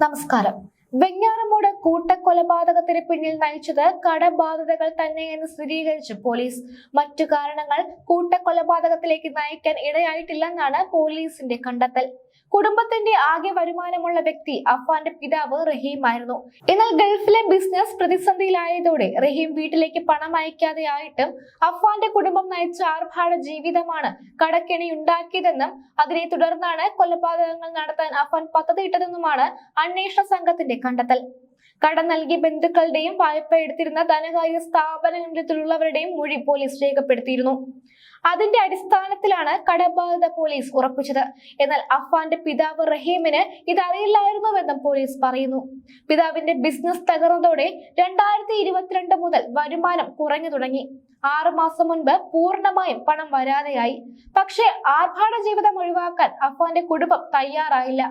നമസ്കാരം. വെഞ്ഞാറമൂട് കൂട്ടക്കൊലപാതകത്തിന് പിന്നിൽ നയിച്ചത് കടബാധ്യതകൾ തന്നെയെന്ന് സ്ഥിരീകരിച്ചു പോലീസ്. മറ്റു കാരണങ്ങൾ കൂട്ടക്കൊലപാതകത്തിലേക്ക് നയിക്കാൻ ഇടയായിട്ടില്ലെന്നാണ് പോലീസിന്റെ കണ്ടെത്തൽ. കുടുംബത്തിന്റെ ആകെ വരുമാനമുള്ള വ്യക്തി അഫ്വാന്റെ പിതാവ് റഹീമായിരുന്നു. എന്നാൽ ഗൾഫിലെ ബിസിനസ് പ്രതിസന്ധിയിലായതോടെ റഹീം വീട്ടിലേക്ക് പണം അയക്കാതെയായിട്ടും അഫ്വാന്റെ കുടുംബം നയിച്ച ആർഭാട ജീവിതമാണ് കടക്കെണിയുണ്ടാക്കിയതെന്നും അതിനെ തുടർന്നാണ് കൊലപാതകങ്ങൾ നടത്താൻ അഫ്വാൻ പദ്ധതിയിട്ടതെന്നുമാണ് അന്വേഷണ സംഘത്തിന്റെ കണ്ടെത്തൽ. കടം നൽകിയ ബന്ധുക്കളുടെയും വായ്പ എടുത്തിരുന്ന ധനകാര്യ സ്ഥാപനങ്ങളിലുള്ളവരുടെയും മൊഴി പോലീസ് രേഖപ്പെടുത്തിയിരുന്നു. അതിന്റെ അടിസ്ഥാനത്തിലാണ് കടബാധ്യത പോലീസ് ഉറപ്പിച്ചത്. എന്നാൽ അഫ്വാന്റെ പിതാവ് റഹീമിന് ഇതറിയില്ലായിരുന്നുവെന്നും പോലീസ് പറയുന്നു. പിതാവിന്റെ ബിസിനസ് തകർന്നതോടെ 2022 മുതൽ വരുമാനം കുറഞ്ഞു തുടങ്ങി. 6 മാസം മുൻപ് പൂർണ്ണമായും പണം വരാതെയായി. പക്ഷേ ആർഭാട ജീവിതം ഒഴിവാക്കാൻ അഫ്വാന്റെ കുടുംബം തയ്യാറായില്ല.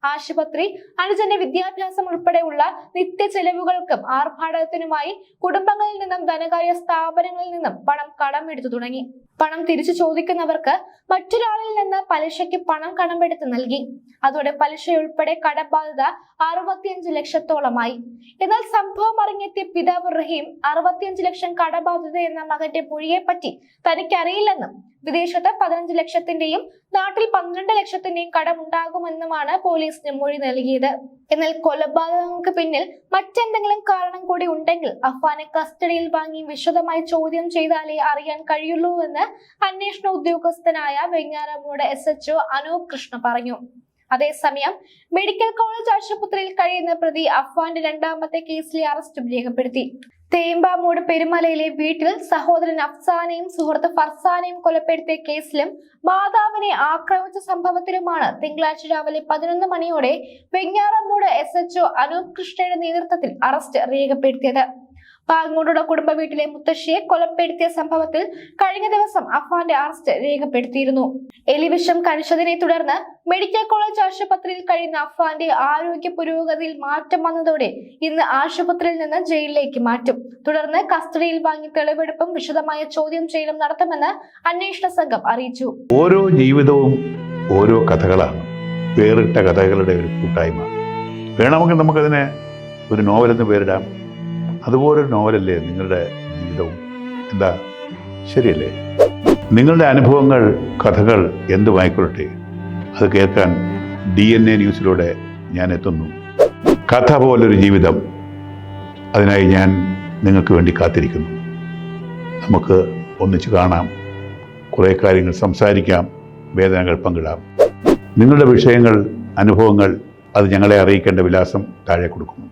ആശുപത്രി, അനുജന്റെ വിദ്യാഭ്യാസം ഉൾപ്പെടെയുള്ള നിത്യ ചെലവുകൾക്കും ആർഭാടത്തിനുമായി കുടുംബങ്ങളിൽ നിന്നും ധനകാര്യ സ്ഥാപനങ്ങളിൽ നിന്നും പണം കടമെടുത്തു തുടങ്ങി. പണം തിരിച്ചു ചോദിക്കുന്നവർക്ക് മറ്റൊരാളിൽ നിന്ന് പലിശയ്ക്ക് പണം കടമെടുത്ത് നൽകി. അതോടെ പലിശയുൾപ്പെടെ കടബാധ്യത 65 ലക്ഷത്തോളമായി. എന്നാൽ സംഭവം അറിഞ്ഞെത്തിയ പിതാവ് റഹീം 65 ലക്ഷം കടബാധ്യത എന്ന മകന്റെ മൊഴിയെപ്പറ്റി തനിക്കറിയില്ലെന്നും വിദേശത്ത് 15 ലക്ഷത്തിന്റെയും നാട്ടിൽ 12 ലക്ഷത്തിന്റെയും കടമുണ്ടാകുമെന്നുമാണ് പോലീസിന് മൊഴി നൽകിയത്. എന്നാൽ കൊലപാതകങ്ങൾക്ക് പിന്നിൽ മറ്റെന്തെങ്കിലും കാരണം കൂടി ഉണ്ടെങ്കിൽ അഫ്വാനെ കസ്റ്റഡിയിൽ വാങ്ങി വിശദമായി ചോദ്യം ചെയ്താലേ അറിയാൻ കഴിയുള്ളൂവെന്ന് അന്വേഷണ ഉദ്യോഗസ്ഥനായ വെഞ്ഞാറമൂട് SHO അനൂപ് കൃഷ്ണ പറഞ്ഞു. അതേസമയം മെഡിക്കൽ കോളേജ് ആശുപത്രിയിൽ കഴിയുന്ന പ്രതി അഫ്വാന്റെ 2ാമത്തെ കേസിലെ അറസ്റ്റും രേഖപ്പെടുത്തി. തേമ്പാമൂട് പെരുമലയിലെ വീട്ടിൽ സഹോദരൻ അഫ്സാനെയും സുഹൃത്ത് ഫർസാനെയും കൊലപ്പെടുത്തിയ കേസിലും മാതാവിനെ ആക്രമിച്ച സംഭവത്തിലുമാണ് തിങ്കളാഴ്ച രാവിലെ 11 മണിയോടെ വെഞ്ഞാറമൂട് SHO അനൂപ് കൃഷ്ണയുടെ നേതൃത്വത്തിൽ അറസ്റ്റ് രേഖപ്പെടുത്തിയത്. പാങ്ങോടുള്ള കുടുംബ വീട്ടിലെ മുത്തശ്ശിയെ കൊലപ്പെടുത്തിയ സംഭവത്തിൽ കഴിഞ്ഞ ദിവസം അഫ്വാന്റെ അറസ്റ്റ് രേഖപ്പെടുത്തിയിരുന്നു. എലിവിഷം കഴിച്ചതിനെ തുടർന്ന് മെഡിക്കൽ കോളേജ് ആശുപത്രിയിൽ കഴിയുന്ന അഫ്വാന്റെ ആരോഗ്യ പുരോഗതിയിൽ മാറ്റം വന്നതോടെ ഇന്ന് ആശുപത്രിയിൽ നിന്ന് ജയിലിലേക്ക് മാറ്റും. തുടർന്ന് കസ്റ്റഡിയിൽ വാങ്ങി തെളിവെടുപ്പും വിശദമായ ചോദ്യം ചെയ്യലും നടത്തുമെന്ന് അന്വേഷണ സംഘം അറിയിച്ചു. ഓരോ ജീവിതവും ഓരോ കഥകളാണ്, വേറിട്ട കഥകളുടെ ഒരു കൂട്ടായ്മ. വേണമെങ്കിൽ നമുക്കതിനെ ഒരു നോവലെന്ന് പേരിടാം. അതുപോലൊരു നോവലല്ലേ നിങ്ങളുടെ ജീവിതവും? എന്താ, ശരിയല്ലേ? നിങ്ങളുടെ അനുഭവങ്ങൾ, കഥകൾ എന്തുമായിക്കൊള്ളട്ടെ, അത് കേൾക്കാൻ DNA ന്യൂസിലൂടെ ഞാൻ എത്തുന്നു. കഥ പോലൊരു ജീവിതം, അതിനായി ഞാൻ നിങ്ങൾക്ക് വേണ്ടി കാത്തിരിക്കുന്നു. നമുക്ക് ഒന്നിച്ച് കാണാം, കുറേ കാര്യങ്ങൾ സംസാരിക്കാം, വേദനകൾ പങ്കിടാം. നിങ്ങളുടെ വിഷയങ്ങൾ, അനുഭവങ്ങൾ അത് ഞങ്ങളെ അറിയിക്കേണ്ട വിലാസം താഴെ കൊടുക്കുന്നു.